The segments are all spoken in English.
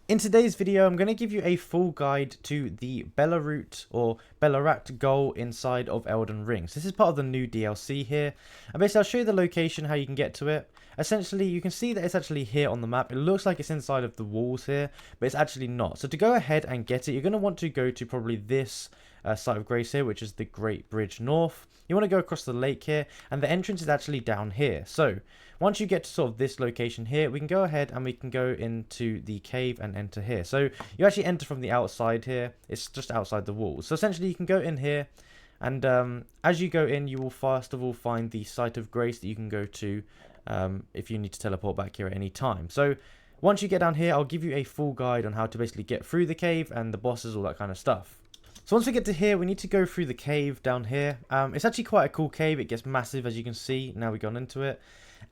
In today's video, I'm going to give you a full guide to the Belurat Gaol inside of Elden Ring. So this is part of the new DLC here. And basically, I'll show you the location, how you can get to it. Essentially, you can see that it's actually here on the map. It looks like it's inside of the walls here, but it's actually not. So to go ahead and get it, you're going to want to go to probably this site of grace here, which is the Great Bridge North. You want to go across the lake here, and the entrance is actually down here. So once you get to sort of this location here, we can go ahead and we can go into the cave and enter here. So you actually enter from the outside here. It's just outside the walls. So essentially you can go in here, and as you go in, you will first of all find the site of grace that you can go to if you need to teleport back here at any time. So once you get down here, I'll give you a full guide on how to basically get through the cave and the bosses, all that kind of stuff. So once we get to here, we need to go through the cave down here. It's actually quite a cool cave. It gets massive, as you can see. Now we've gone into it.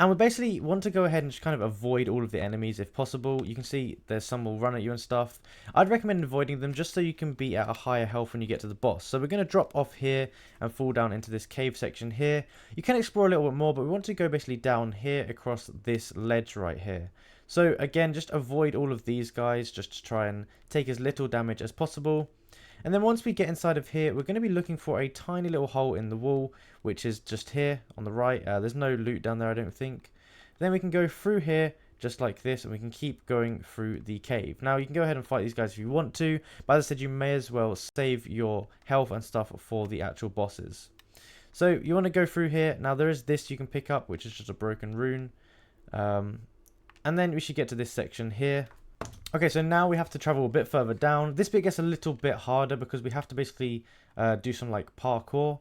And we basically want to go ahead and just kind of avoid all of the enemies if possible. You can see there's some will run at you and stuff. I'd recommend avoiding them just so you can be at a higher health when you get to the boss. So we're going to drop off here and fall down into this cave section here. You can explore a little bit more, but we want to go basically down here across this ledge right here. So again, just avoid all of these guys just to try and take as little damage as possible. And then once we get inside of here, we're going to be looking for a tiny little hole in the wall, which is just here on the right. There's no loot down there, I don't think. Then we can go through here just like this, and we can keep going through the cave. Now, you can go ahead and fight these guys if you want to, but as I said, you may as well save your health and stuff for the actual bosses. So you want to go through here. Now, there is this you can pick up, which is just a broken rune. And then we should get to this section here. Okay, so now we have to travel a bit further down. This bit gets a little bit harder because we have to basically do some like parkour.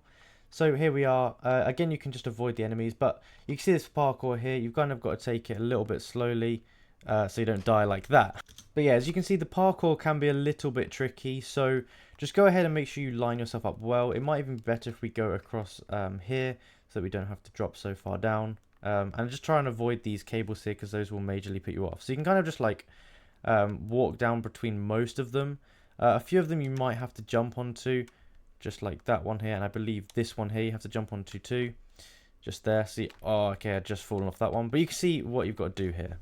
So here we are. Again, you can just avoid the enemies, but you can see this parkour here. You've kind of got to take it a little bit slowly so you don't die like that. But yeah, as you can see, the parkour can be a little bit tricky. So just go ahead and make sure you line yourself up well. It might even be better if we go across here so that we don't have to drop so far down. And just try and avoid these cables here because those will majorly put you off. So you can kind of just like walk down between most of them. A few of them you might have to jump onto, just like that one here, and I believe this one here you have to jump onto too, just there. See, oh okay, I just fallen off that one, but you can see what you've got to do here.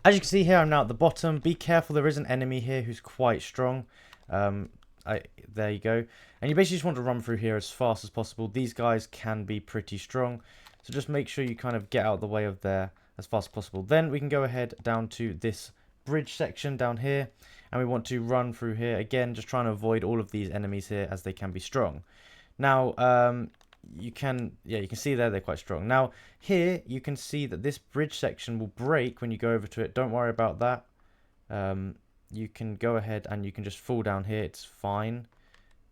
As you can see here, I'm now at the bottom. Be careful, there is an enemy here who's quite strong. There you go, and you basically just want to run through here as fast as possible. These guys can be pretty strong, so just make sure you kind of get out of the way of there as fast as possible. Then we can go ahead down to this bridge section down here, and we want to run through here again, just trying to avoid all of these enemies here as they can be strong. Now you can see there they're quite strong. Now here you can see that this bridge section will break when you go over to it. Don't worry about that. You can go ahead and you can just fall down here. It's fine.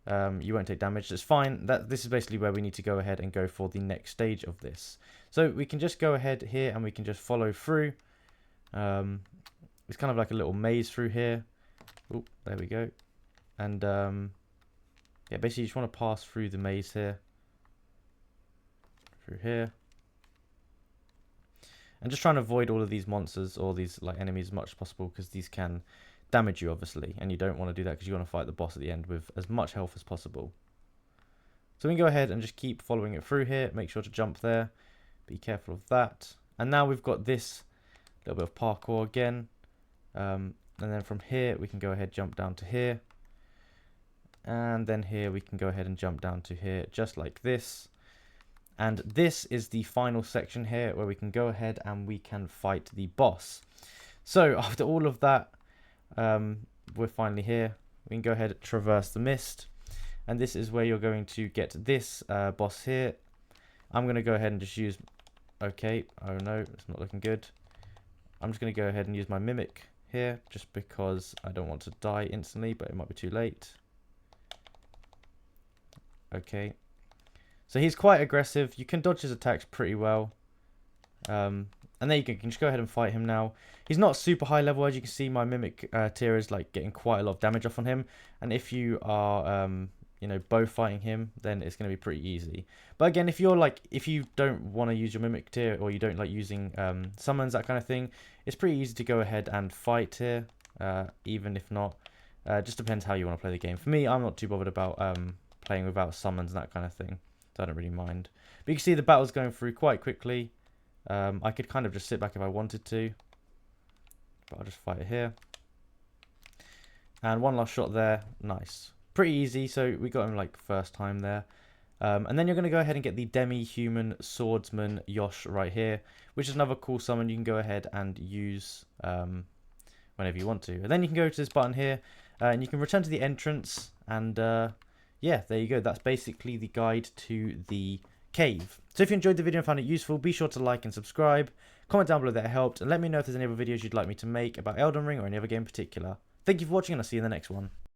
You won't take damage. It's fine. This is basically where we need to go ahead and go for the next stage of this. So we can just go ahead here and we can just follow through. It's kind of like a little maze through here. Oh, there we go. And yeah, basically you just want to pass through the maze here. Through here. And just trying to avoid all of these monsters or these like enemies as much as possible, because these can damage you obviously, and you don't want to do that because you want to fight the boss at the end with as much health as possible. So we can go ahead and just keep following it through here. Make sure to jump there. Be careful of that. And now we've got this little bit of parkour again. And then from here we can go ahead jump down to here, and then here we can go ahead and jump down to here just like this. And this is the final section here where we can go ahead and we can fight the boss. So after all of that, we're finally here. We can go ahead and traverse the mist, and this is where you're going to get this boss here. I'm going to go ahead and just use, okay, oh no, it's not looking good. I'm just going to go ahead and use my mimic here just because I don't want to die instantly, but it might be too late. Okay, so he's quite aggressive. You can dodge his attacks pretty well, and there you can just go ahead and fight him now. He's not super high level. As you can see, my mimic tier is like getting quite a lot of damage off on him, and if you are you know, bow fighting him, then it's going to be pretty easy. But again, if you don't want to use your mimic tier, or you don't like using summons, that kind of thing, it's pretty easy to go ahead and fight here, even if not. Just depends how you want to play the game. For me, I'm not too bothered about playing without summons and that kind of thing, so I don't really mind. But you can see the battle's going through quite quickly. I could kind of just sit back if I wanted to, but I'll just fight it here. And one last shot there. Nice. Pretty easy. So we got him like first time there. And then you're going to go ahead and get the demi-human swordsman Yosh right here, which is another cool summon you can go ahead and use whenever you want to. And then you can go to this button here, and you can return to the entrance, and yeah, there you go. That's basically the guide to the cave. So if you enjoyed the video and found it useful, be sure to like and subscribe. Comment down below that it helped, and let me know if there's any other videos you'd like me to make about Elden Ring or any other game in particular. Thank you for watching, and I'll see you in the next one.